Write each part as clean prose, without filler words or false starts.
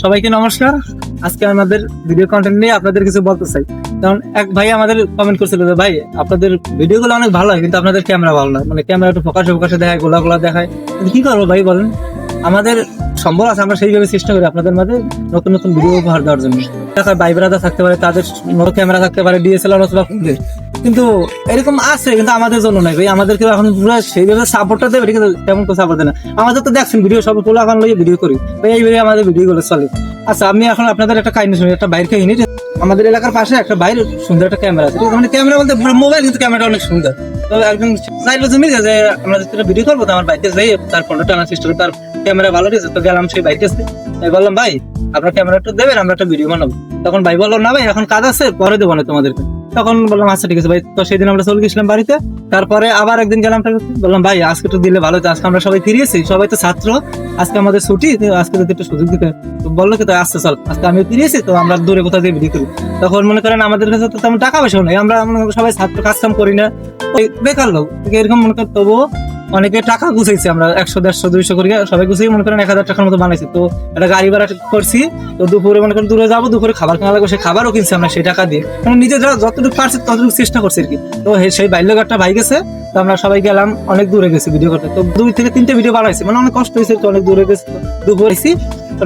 সবাইকে নমস্কার। আজকে আমাদের ভিডিও কন্টেন্ট নিয়ে আপনাদের কিছু বলতে চাই। কারণ এক ভাই আমাদের কমেন্ট করছিল যে ভাই আপনাদের ভিডিওগুলো অনেক ভালো হয়, কিন্তু আপনাদের ক্যামেরা ভালো না, মানে ক্যামেরা একটু ফোকাসে দেখায়, গোলা দেখায়। কিন্তু কি করবো ভাই বলেন, আমাদের সম্ভব আছে আমরা সেইভাবে চেষ্টা করি আপনাদের মাঝে নতুন নতুন ভিডিও উপহার দেওয়ার জন্য। দেখায় ভাই ব্রাদার থাকতে পারে, তাদের ক্যামেরা থাকতে পারে, ডিএসএলআর অথবা ফোনের, কিন্তু এরকম আছে, কিন্তু আমাদের জন্য নাই ভাই। আমাদেরকে এখন পুরো সেইভাবে সাপোর্টটা দেবে, ঠিক আছে? তেমন কোনো সাপোর্ট দেয় না। আমাদের তো দেখছেন ভিডিও সব তোলা এখন লইয়ে ভিডিও করি ভাই, এইভাবে আমাদের ভিডিও গুলো চলে। আচ্ছা, আমি এখন আপনাদের একটা কাহিনী শুনি, একটা বাইরের কাহিনী। আমাদের এলাকার পাশে একটা বাইরে সুন্দর একটা ক্যামেরা আছে, মানে ক্যামেরা বলতে মোবাইল, কিন্তু ক্যামেরাটা অনেক সুন্দর। তো একজন চাইলো যে মিলে যে আমরা যেটা ভিডিও করবো, তো আমার বাইকে যাই তার ফোনটা আনার চেষ্টা করি, তার ক্যামেরা ভালো ঠিক আছে। তো গেলাম সেই বাইকে, তাই বললাম ভাই আপনার ক্যামেরাটা দেবেন, আমরা একটা ভিডিও বানাবো। তখন ভাই বললো না ভাই এখন কাজ আছে, পরে দেবো না তোমাদেরকে। তখন বললাম আচ্ছা ঠিক আছে ভাই। তো সেদিন আমরা চলে গেছিলাম বাড়িতে। তারপরে আবার একদিন গেলাম, বললাম ভাই আজকে তো দিলে ভালো হতো, আজকে আমরা সবাই ফিরিয়েছি, সবাই তো ছাত্র, আজকে আমাদের ছুটি, আজকে যদি একটু সুযোগ দিতে। তো বললো কি তাই আসছে, চল আজকে আমি ফিরিয়েছি, তো আমরা দূরে কোথাও দিয়ে ভিডিও করি। তখন মনে করেন আমাদের কাছে তো তেমন টাকা পয়সাও নেই, আমরা সবাই ছাত্র, কাজ কাম করি না, ওই বেকার লোক এরকম মনে করেন। তবুও অনেকে টাকা গুছাইছি, আমরা 100, 150, 200 করে সবাই গুছিয়ে মনে করেন 1000 টাকার মতো বানাইছি। তো একটা গাড়ি ভাড়া করছি, তো দুপুরে মনে করেন দূরে যাবো, দুপুরে খাবার খাওয়া লাগবে, সেই খাবারও কিনছি আমরা সেই টাকা দিয়ে, মানে নিজে যতটুকু পারছি ততটুকু চেষ্টা করছি আর কি। তো সেই বাল্যঘাটটা ভাই গেছে, তো আমরা সবাই গেলাম, অনেক দূরে গেছি ভিডিও করতে। তো 2 থেকে 3টে ভিডিও বানাইছি, মানে অনেক কষ্ট হয়েছে, তো অনেক দূরে গেছি, দুপুরে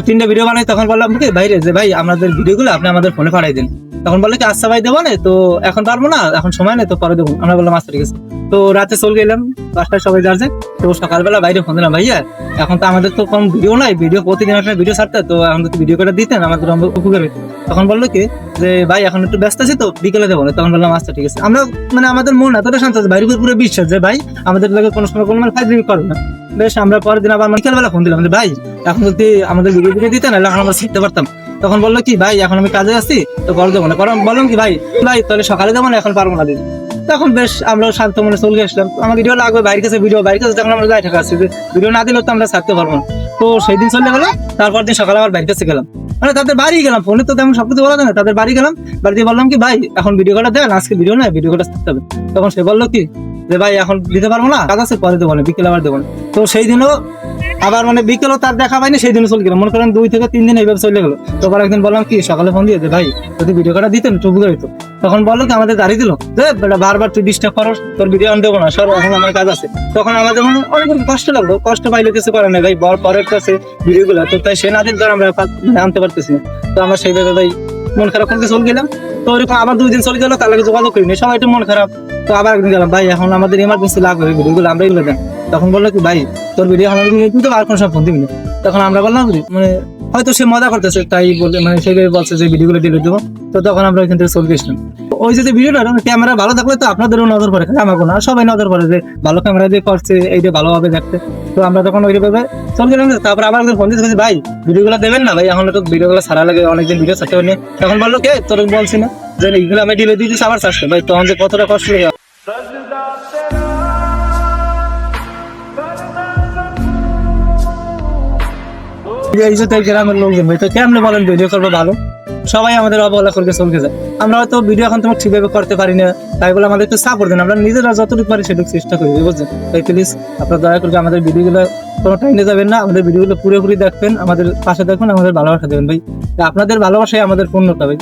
3টে ভিডিও বানাই। তখন বললাম কি বাইরে যে ভাই আমাদের ভিডিওগুলো আপনি আমাদের ফোনে পাঠাই দিন। তখন বললো কি আচ্ছা ভাই দেবো না, তো এখন পারবো না, এখন সময় নেই, তো পরে দেবো। আমরা বললাম আচ্ছা ঠিক আছে। তো রাতে চলে গেলাম, 5টায় সবাই যাচ্ছে। তো সকালবেলা বাইরে ফোন দিলাম, ভাইয়া এখন তো আমাদের তো কম ভিডিও নাই, ভিডিও প্রতিদিন একটা ভিডিও ছাড়তে, তো এখন যদি ভিডিও করে দিতেন আমাদের উপকার হতো। তখন বললো কি যে ভাই এখন একটু ব্যস্ত আছি, তো বিকেলে দেবো না। তখন বললাম আচ্ছা ঠিক আছে। আমরা মানে আমাদের মন এতটা শান্ত আছে, বাইরের পুরো বিশ্বাস যে ভাই আমাদের লোকের কোনো সময় কোনো মানে ফাইজলামি করবে না। বেশ, আমরা পরের দিন আবার বিকেলবেলা ফোন দিলাম যে ভাই এখন যদি আমাদের ভিডিও দিতেন, এখন আমরা শিখতে পারতাম। তখন বললো কি ভাই এখন আমি কাজে আছি, তো পরে দেবো না। বললাম কি ভাই তাহলে সকালে দেবো না, এখন পারবো না দিদি। তখন বেশ আমরা শান্ত মনে চলে আসলাম। আমার ভিডিও লাগবে, বাইরের কাছে বাইরের কাছে যখন আমরা যাই টাকা আসছি, ভিডিও না দিলেও তো আমরা ছাড়তে পারবো না। তো সেই দিন চলে গেলো। তারপর দিন সকালে আবার বাইরের কাছে গেলাম, মানে তাদের বাড়ি গেলাম, ফোনে তো তেমন সবকিছু বলা যায় না। তাদের বাড়ি গেলাম, বাড়িতে বললাম কি ভাই এখন ভিডিও কটা দেন, আজকে ভিডিও নয়, ভিডিও কটা থাকতে হবে। তখন সে বললো কি যে ভাই এখন দিতে পারবো না, কাজ আছে, পরে দেবো না, বিকেলে আবার দেবো না। তো সেই দিনও আবার মানে বিকেলও তার দেখা পাইনি, সেই দিনও চলে গেলাম, মনে করেন 2 থেকে 3 দিন এইভাবে চলে গেলো। তো আবার একদিন বললাম কি সকালে ফোন দিয়ে যে ভাই যদি ভিডিও কটা দিতেন একটু উপকার হতো। তখন বললো কি আমাদের গাড়ি দিল যে বারবার তুই ডিস্টার্ব করো, তোর ভিডিও আন দেবো না, সর এখন আমার কাজ আছে। তখন আমাদের মানে অনেক কষ্ট লাগলো, কষ্ট পাইলে কিছু করে না ভাই, পরের কাছে ভিডিও গুলো, তো তাই সে না দিন ধর আমরা আনতে পারতেছি না। তো আমরা সেইভাবে ভাই মন খারাপ করতে চলে গেলাম। তো ওইরকম আবার 2 দিন চলে গেলো, তার লাগে যোগাযোগ করিনি, সবাই একটু মন খারাপ। তো আবার একদিন গেলাম, ভাই এখন আমাদের এমার্জেন্সি লাগবে ভিডিওগুলো, আমরা এগুলো দেন। তখন বললো কি ভাই তোর ভিডিও কিন্তু আর কোনো সময় ফোন দিবি না। তখন আমরা বললাম মানে হয়তো সে মজা করতেছে, তাই বলে মানে সেইভাবে বলছে যে ভিডিওগুলো ডিলিট দেবো। তো তখন আমরা ওইখান থেকে চলে গেছিলাম। ওই যে ভিডিওটা ক্যামেরা ভালো থাকলে তো আপনাদেরও নজর পড়ে, আমাকে না সবাই নজর পড়ে যে ভালো ক্যামেরা দিয়ে করছে, এইটা ভালোভাবে দেখতে। তো আমরা তখন ওইভাবে চলে গেলাম। তারপর আবার ফোন দিতে ভাই ভিডিওগুলো দেবেন না ভাই, এখন তো ভিডিওগুলো ছাড়া লাগে, অনেকদিন ভিডিও ছাড়তে পারিনি। তখন বললো কে তোর বলছি না যে এইগুলো আমি ডিলিট দিয়ে দিচ্ছি, আবার ছাড়ছে ভাই, তখন যে কতটা কষ্ট হয়ে গ্রামের লোকজন ভাই, তো কেমনে বলেন ভিডিও করবো ভালো, সবাই আমাদের অবহেলা করে চলতে যায়। আমরা হয়তো ভিডিও এখন তোমার ঠিকভাবে করতে পারি না, তাই বলে আমাদের একটু সাপোর্ট দেন, আমরা নিজেরা যতটুকু পারি সেটুকু চেষ্টা করি, বুঝছেন? তাই প্লিজ আপনারা দয়া করে আমাদের ভিডিওগুলো কোনো টাইমে যাবেন না, আমাদের ভিডিওগুলো পুরোপুরি দেখবেন, আমাদের পাশে দেখবেন, আমাদের ভালোবাসা দেবেন ভাই। আপনাদের ভালোবাসাই আমাদের পূর্ণতা ভাই।